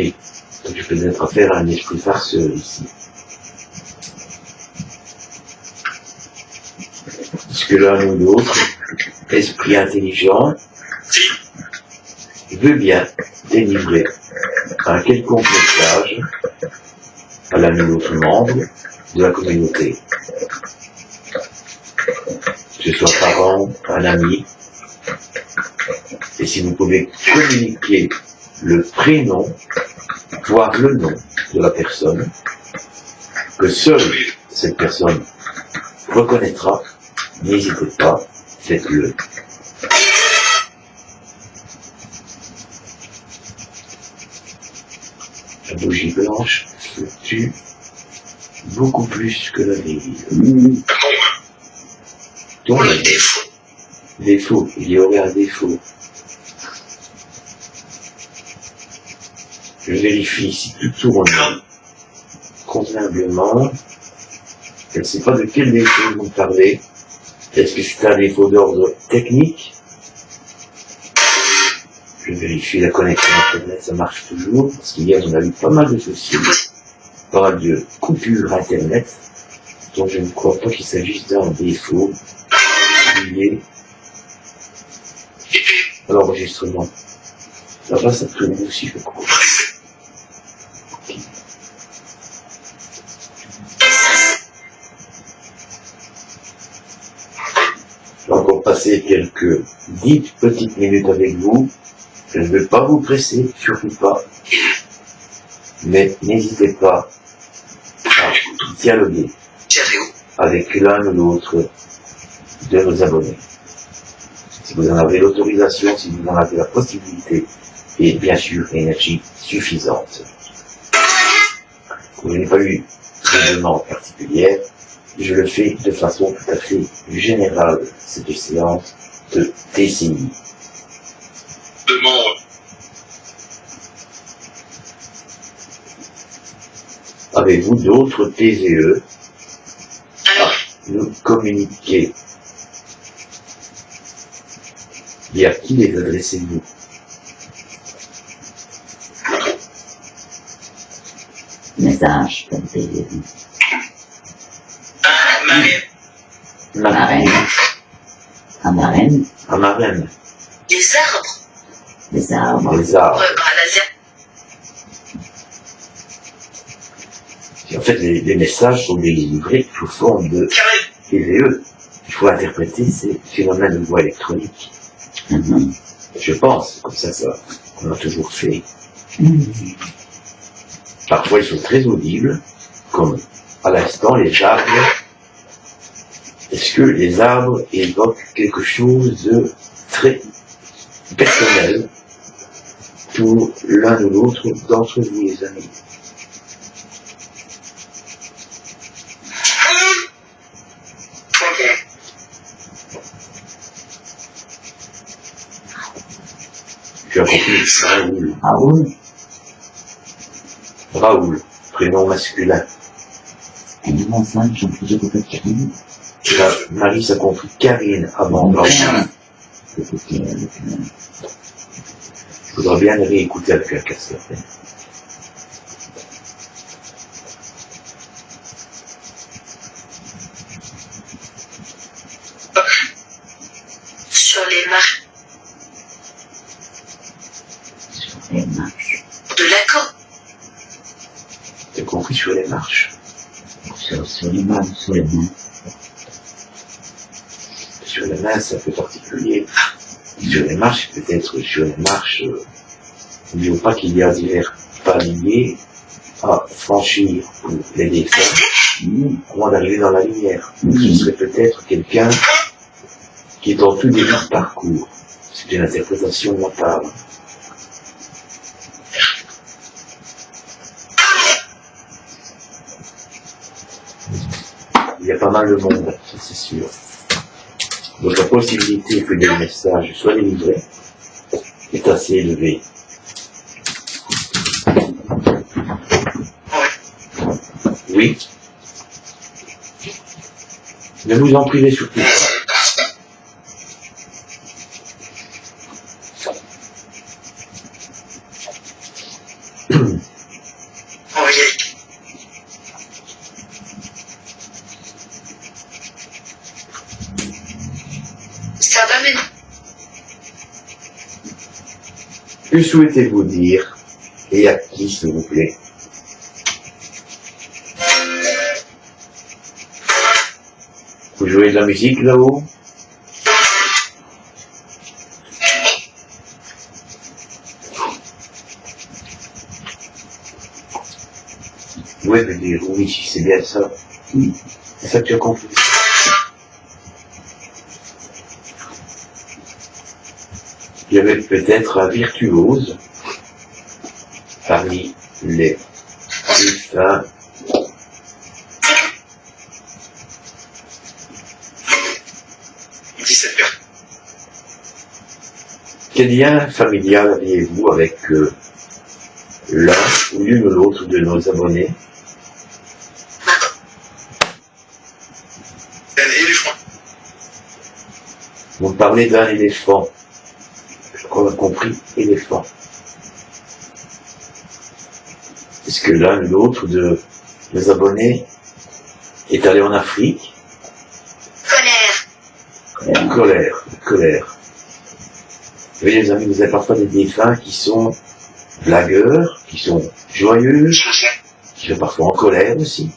Donc je peux peut-être affaire à un esprit farceur ici. Est-ce que l'un ou l'autre, esprit intelligent, veut bien délivrer un quelconque message à l'un ou l'autre membre de la communauté? Que ce soit parent, un ami. Et si vous pouvez communiquer le prénom, voire le nom de la personne, que seule cette personne reconnaîtra, n'hésitez pas, faites-le. La bougie blanche fluctue beaucoup plus que la grise. Donc, défaut, il y aurait un défaut. Je vérifie si tout tourne convenablement. Je ne sais pas de quel défaut vous parlez. Est-ce que c'est un défaut d'ordre technique? Je vérifie la connexion Internet, ça marche toujours, parce qu'hier on a eu pas mal de soucis, pas mal de coupures Internet, donc je ne crois pas qu'il s'agisse d'un défaut lié à l'enregistrement. Là-bas, ça tourne aussi, je crois. Je vais encore passer quelques 10 petites minutes avec vous. Je ne vais pas vous presser, surtout pas. Mais n'hésitez pas à dialoguer avec l'un ou l'autre de nos abonnés. Si vous en avez l'autorisation, si vous en avez la possibilité, et bien sûr l'énergie suffisante. Je n'ai pas eu de demande particulière, je le fais de façon tout à fait générale, cette séance de TCI. Avez-vous d'autres PVE à nous communiquer? Et à qui les adressez-vous? Message comme PVE. Marraine. À marraine. À marraine. Les arbres. Les arbres. Les arbres. Bras laser. Et en fait, les messages sont délivrés sous forme de PVE. Il faut interpréter ces phénomènes de voix électronique. Je pense, comme ça, on a toujours fait. Parfois, ils sont très audibles, comme à l'instant les arbres. Est-ce que les arbres évoquent quelque chose de très personnel pour l'un ou l'autre d'entre vous, les amis? Tu as compris, Raoul. Raoul. Raoul, prénom masculin. Et mon femme, j'ai compris, j'ai compris Karine. Marie, ça compris Karine avant Raoul. Écoutez, avec Il faudra bien les réécouter avec la cassette. Sur les marches les marches. de l'accord. T'as compris sur les marches? Sur les mains, sur les mains. Sur les mains, c'est un peu particulier. Sur les marches, peut-être sur les marches, n'oublions pas qu'il y a divers paliers à franchir pour les défunts avant d'arriver dans la lumière. Ce serait peut-être quelqu'un qui est en tout début de parcours. C'est une interprétation mentale. Il y a pas mal de monde, ça c'est sûr. Donc la possibilité que des messages soient délivrés est assez élevée. Oui. Ne vous en privez surtout pas. Ça va maintenant. Que souhaitez-vous dire et à qui, s'il vous plaît? Vous jouez de la musique là-haut? Ouais, mais dire oui, c'est bien ça. C'est ça que tu as compris. Il y avait peut-être un virtuose parmi les défunts. Quel lien familial aviez-vous avec l'un ou l'une ou l'autre de nos abonnés? Vous me parlez d'un éléphant. Je crois qu'on a compris éléphant. Est-ce que l'un ou l'autre de nos abonnés est allé en Afrique? Colère. Colère. voyez les amis, vous avez parfois des défunts qui sont blagueurs, qui sont joyeux, qui sont parfois en colère aussi.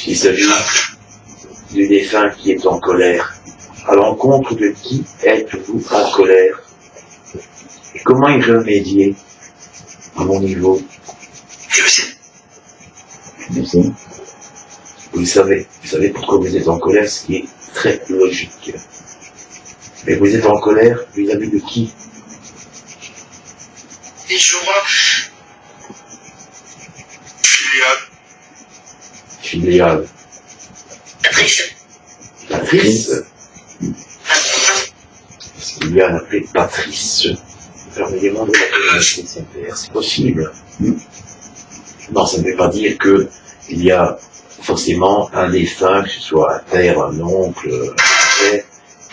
Il s'agit du défunt qui est en colère. À l'encontre de qui êtes-vous en colère? Et comment y remédier à mon niveau? Vous savez pourquoi vous êtes en colère, ce qui est très logique. Mais vous êtes en colère vis-à-vis de qui? Et je vois Filiale. Patrice. Patrice. Est-ce qu'il y a un appelé Patrice? Permettez-moi de la CMPR, c'est possible. Non, ça ne veut pas dire que il y a forcément un défunt, que ce soit un père, un oncle, un frère,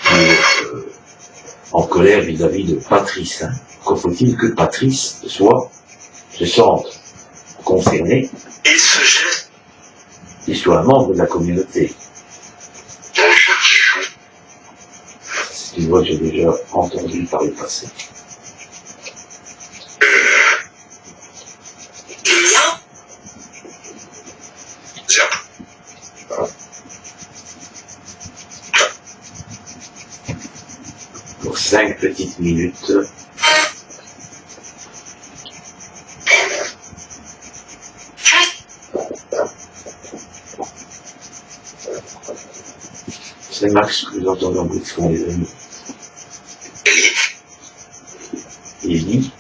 qui est en colère vis-à-vis de Patrice. Hein. Encore faut-il que Patrice se sente concerné et ce geste qu'il soit un membre de la communauté. C'est une voix que j'ai déjà entendue par le passé. Pour 5 petites minutes. C'est Max que vous entendez en bout de fond, les amis. Élie.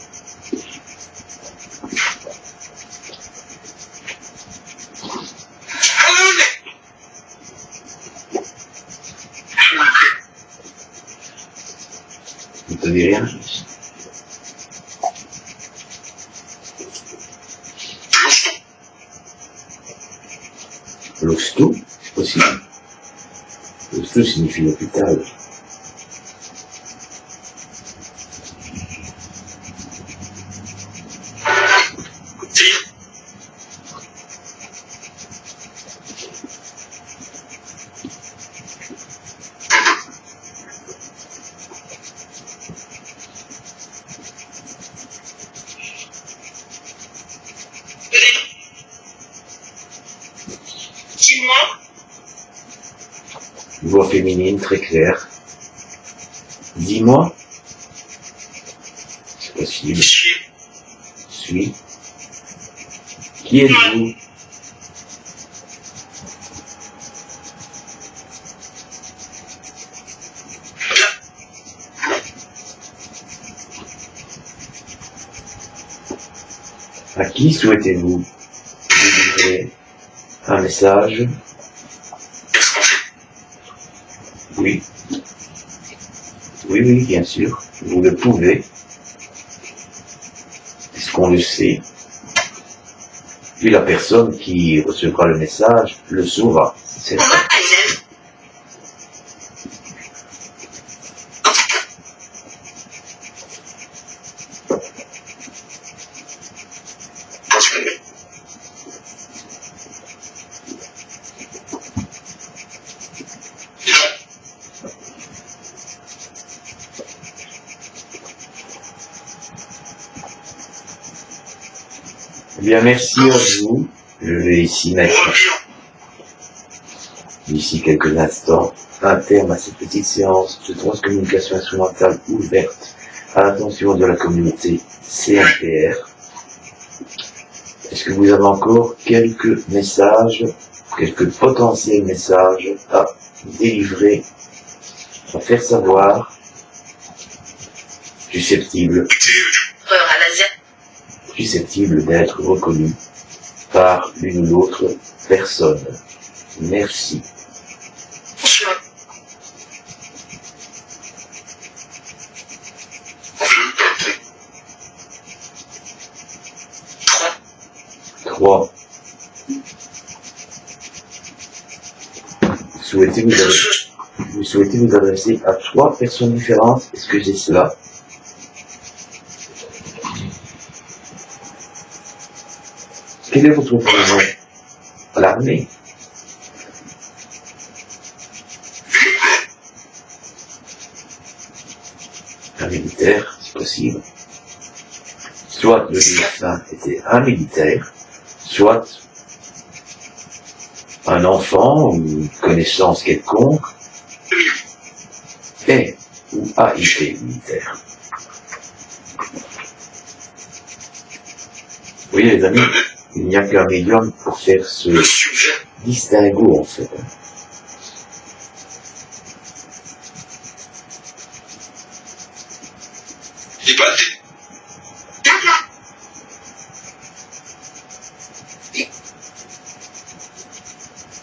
Vous ne savez rien? L'hosto, c'est possible. L'hosto signifie l'hôpital. Voix féminine très claire. Dis-moi. C'est possible. Suis. Qui êtes-vous? À qui souhaitez-vous délivrer un message? Oui. Oui, bien sûr. Vous le pouvez. Puisqu'on le sait. Puis la personne qui recevra le message le saura. C'est vrai. Eh bien, merci à vous. Je vais ici mettre, d'ici quelques instants, un terme à cette petite séance de transcommunication instrumentale ouverte à l'attention de la communauté CMPR. Est-ce que vous avez encore quelques messages, quelques potentiels messages à délivrer, à faire savoir, susceptibles d'être reconnus par l'une ou l'autre personne. Merci. Trois. Vous souhaitez vous adresser à 3 personnes différentes? Est-ce que c'est cela? Quel est votre prénom à l'armée? Un militaire, si possible. Soit le défunt était un militaire, soit un enfant ou une connaissance quelconque est ou a été militaire. Vous voyez les amis, il n'y a qu'un médium pour faire ce le sujet distinguo en fait. n'est pas dit.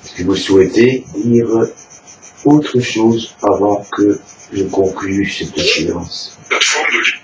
Est-ce que vous souhaitez dire autre chose avant que je conclue cette séance? Plateforme de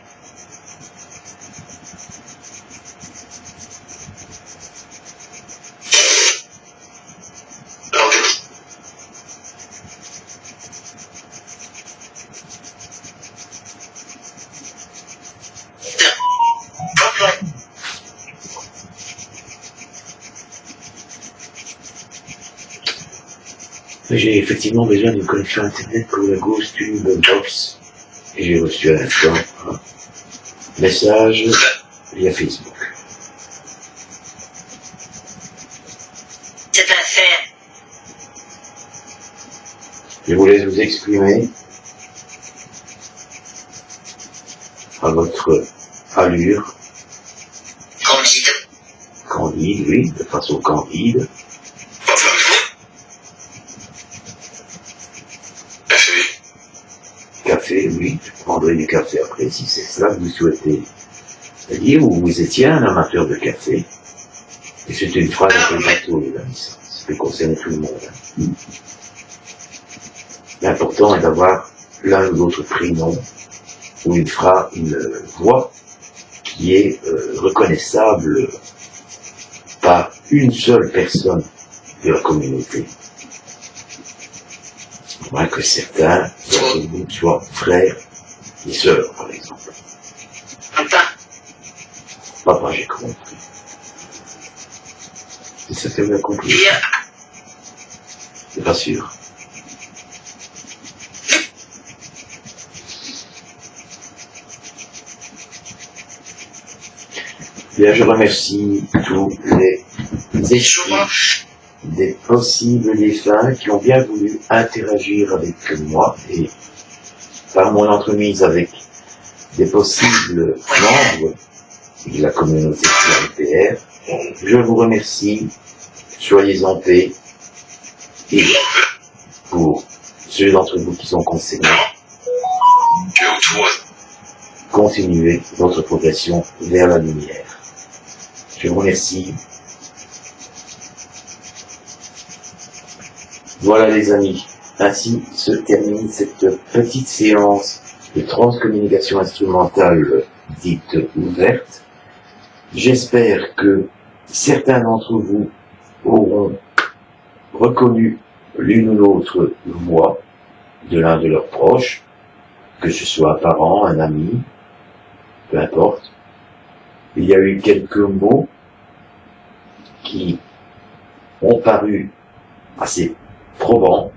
J'ai effectivement besoin d'une connexion internet pour la Ghost Tube Box et j'ai reçu à l'instant un message via Facebook. C'est un fait. Je vous laisse vous exprimer à votre allure Candide. candide, oui, de façon candide. pas faire café. Café, oui, je prendrai du café après si c'est cela que vous souhaitez dire, ou vous étiez un amateur de café. Et c'est une phrase un peu bateau, les amis, ça peut concerner tout le monde. L'important est d'avoir l'un ou l'autre prénom, ou une voix qui est reconnaissable par une seule personne de la communauté. À moins que certains d'entre vous soient frères et sœurs, par exemple. Papa. Papa, j'ai compris. C'est ça que vous avez compris? Hier. C'est pas sûr. Bien, je remercie tous les esprits des possibles défunts qui ont bien voulu interagir avec moi et par mon entremise avec des possibles membres de la communauté CMPR. Je vous remercie, soyez en paix et pour ceux d'entre vous qui sont concernés, Que toi, continuez votre progression vers la lumière. Je vous remercie. Voilà les amis, ainsi se termine cette petite séance de transcommunication instrumentale dite ouverte. J'espère que certains d'entre vous auront reconnu l'une ou l'autre voix de l'un de leurs proches, que ce soit un parent, un ami, peu importe. Il y a eu quelques mots qui ont paru assez probants,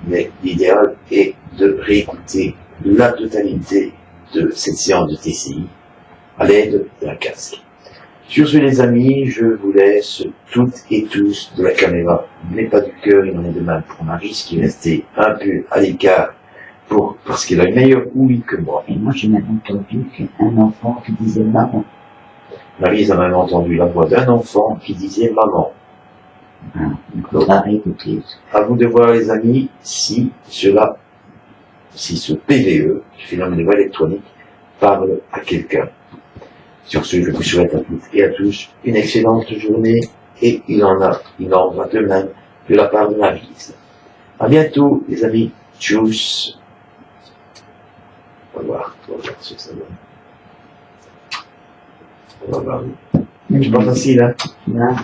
mais l'idéal est de réécouter la totalité de cette séance de TCI à l'aide d'un casque. Sur ce les amis, je vous laisse toutes et tous de la caméra, mais pas du cœur, il en est de même pour Marie, qui est restée un peu à l'écart parce qu'elle a une meilleure ouïe que moi. Et moi, j'ai même entendu un enfant qui disait maman. Marie a même entendu la voix d'un enfant qui disait maman. Il faudra réécouter. À vous de voir les amis si ce PVE, phénomène de voix électronique, parle à quelqu'un. Sur ce, je vous souhaite à toutes et à tous une excellente journée et il en va de même de la part de Marie. À bientôt les amis. Tchuss. On va voir ce que ça donne. On va voir. C'est pas facile, hein? Là,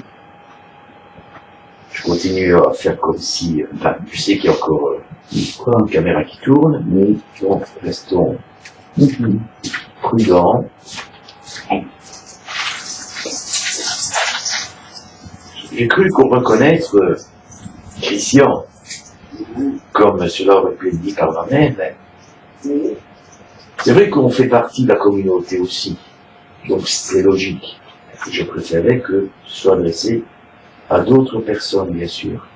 Je continue à faire comme si, enfin, je sais qu'il y a encore une caméra qui tourne, mais donc restons prudents. J'ai cru qu'on reconnaître Christian, comme cela aurait pu être dit par moi-même. C'est vrai qu'on fait partie de la communauté aussi, donc c'est logique. Je préférais que ce soit adressé à d'autres personnes, bien sûr.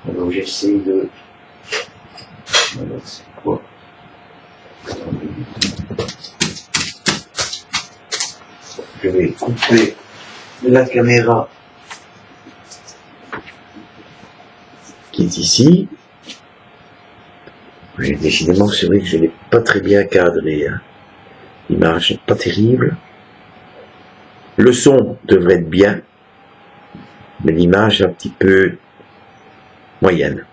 Alors j'essaie de... Alors c'est quoi? Je vais couper la caméra qui est ici. Oui, décidément, c'est vrai que je n'ai pas très bien cadré. Hein. L'image n'est pas terrible. Le son devrait être bien, mais l'image est un petit peu moyenne.